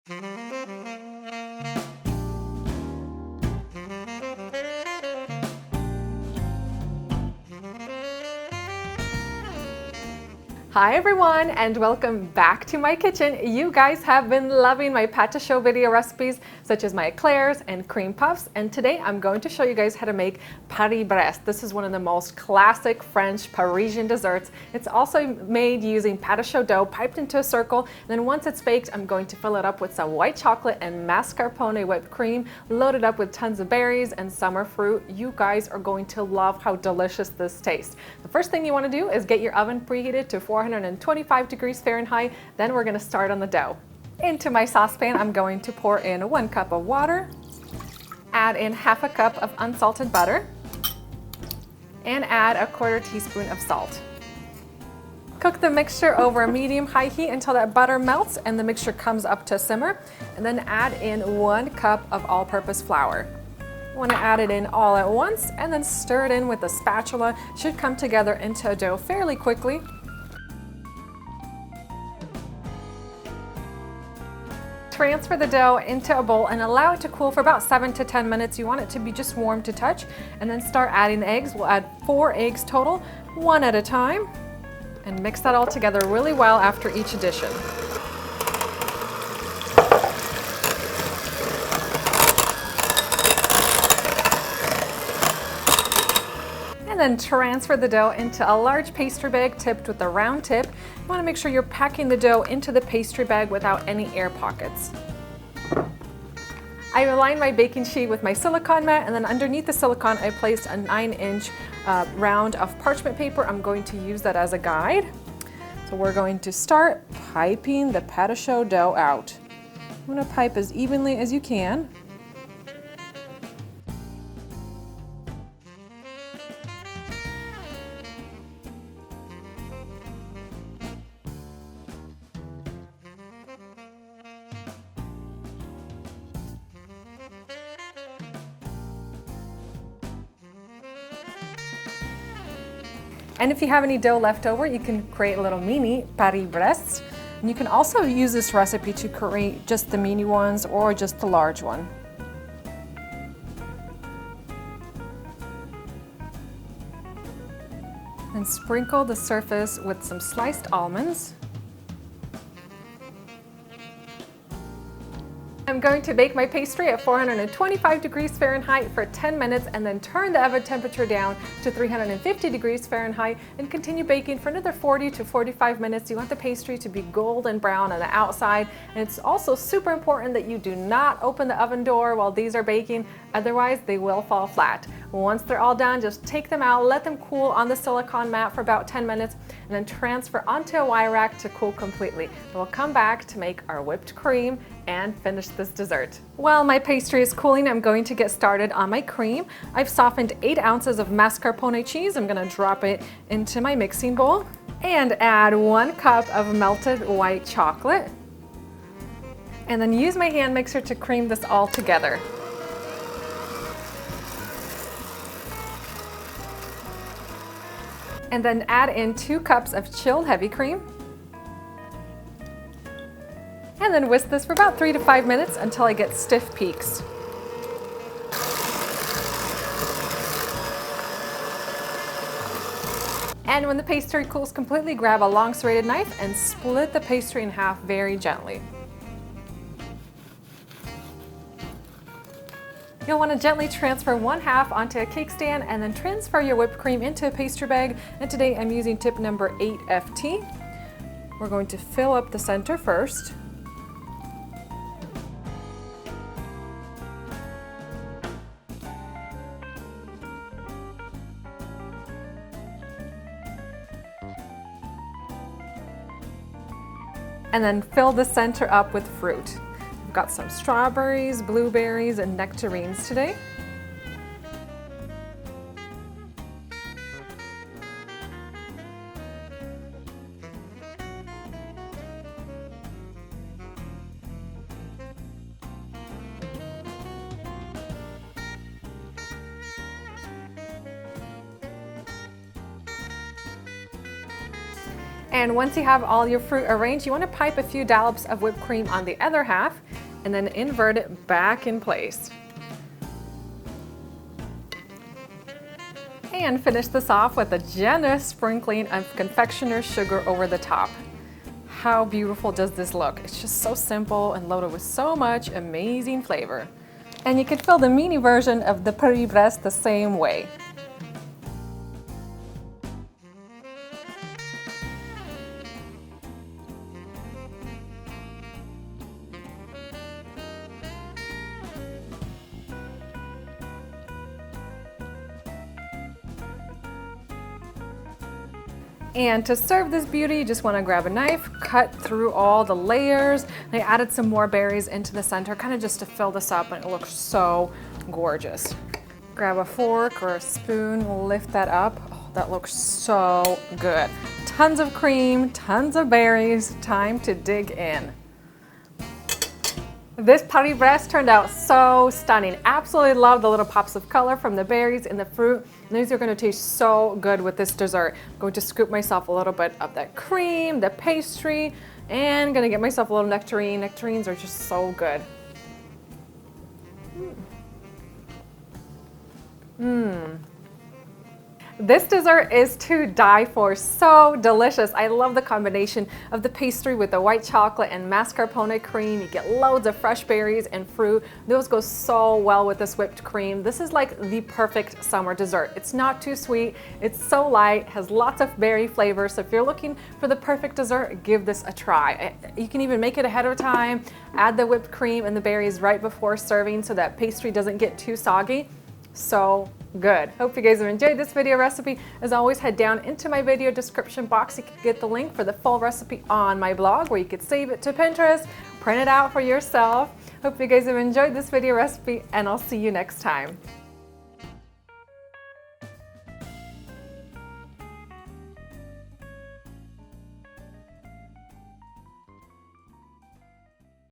Hi everyone, and welcome back to my kitchen. You guys have been loving my pâte chaud video recipes such as my eclairs and cream puffs, and today I'm going to show you guys how to make Paris-Brest. This is one of the most classic French Parisian desserts. It's also made using pâte chaud dough piped into a circle, and then once it's baked I'm going to fill it up with some white chocolate and mascarpone whipped cream loaded up with tons of berries and summer fruit. You guys are going to love how delicious this tastes. The first thing you want to do is get your oven preheated to 425 degrees Fahrenheit. Then we're going to start on the dough. Into my saucepan, I'm going to pour in 1 cup of water, add in half a cup of unsalted butter, and add a 1/4 teaspoon of salt. Cook the mixture over a medium-high heat until that butter melts and the mixture comes up to simmer, and then add in 1 cup of all-purpose flour. You want to add it in all at once and then stir it in with a spatula. It should come together into a dough fairly quickly. Transfer the dough into a bowl and allow it to cool for about 7 to 10 minutes. You want it to be just warm to touch, and then start adding the eggs. We'll add 4 eggs total, 1 at a time, and mix that all together really well after each addition. And then transfer the dough into a large pastry bag tipped with a round tip. You want to make sure you're packing the dough into the pastry bag without any air pockets. I aligned my baking sheet with my silicone mat, and then underneath the silicone I placed a 9-inch round of parchment paper. I'm going to use that as a guide. So we're going to start piping the pâte chaud dough out. You want to pipe as evenly as you can. And if you have any dough left over, you can create a little mini Paris-Brest. And you can also use this recipe to create just the mini ones or just the large one. And sprinkle the surface with some sliced almonds. I'm going to bake my pastry at 425 degrees Fahrenheit for 10 minutes and then turn the oven temperature down to 350 degrees Fahrenheit and continue baking for another 40 to 45 minutes. You want the pastry to be golden brown on the outside, and it's also super important that you do not open the oven door while these are baking, otherwise they will fall flat. Once they're all done, just take them out, let them cool on the silicone mat for about 10 minutes, and then transfer onto a wire rack to cool completely. We'll come back to make our whipped cream and finish this dessert. While my pastry is cooling, I'm going to get started on my cream. I've softened 8 ounces of mascarpone cheese. I'm going to drop it into my mixing bowl and add 1 cup of melted white chocolate, and then use my hand mixer to cream this all together. And then add in 2 cups of chilled heavy cream. And then whisk this for about 3 to 5 minutes until I get stiff peaks. And when the pastry cools completely, grab a long serrated knife and split the pastry in half very gently. You'll want to gently transfer 1/2 onto a cake stand and then transfer your whipped cream into a pastry bag. And today I'm using tip number 8FT. We're going to fill up the center first. And then fill the center up with fruit. I've got some strawberries, blueberries, and nectarines today. And once you have all your fruit arranged, you want to pipe a few dollops of whipped cream on the other half and then invert it back in place. And finish this off with a generous sprinkling of confectioner's sugar over the top. How beautiful does this look? It's just so simple and loaded with so much amazing flavor. And you could fill the mini version of the Paris-Brest the same way. And to serve this beauty, you just want to grab a knife, cut through all the layers. I added some more berries into the center, kind of just to fill this up, and it looks so gorgeous. Grab a fork or a spoon, lift that up. Oh, that looks so good. Tons of cream, tons of berries, time to dig in. This Paris-Brest turned out so stunning. Absolutely love the little pops of color from the berries and the fruit. And these are going to taste so good with this dessert. I'm going to scoop myself a little bit of that cream, the pastry, and going to get myself a little nectarine. Nectarines are just so good. This dessert is to die for, so delicious. I love the combination of the pastry with the white chocolate and mascarpone cream. You get loads of fresh berries and fruit. Those go so well with this whipped cream. This is like the perfect summer dessert. It's not too sweet, it's so light, has lots of berry flavor. So if you're looking for the perfect dessert, give this a try. You can even make it ahead of time, add the whipped cream and the berries right before serving so that pastry doesn't get too soggy. So good. Hope you guys have enjoyed this video recipe. As always, head down into my video description box. You can get the link for the full recipe on my blog, where you could save it to Pinterest, print it out for yourself. Hope you guys have enjoyed this video recipe, and I'll see you next time.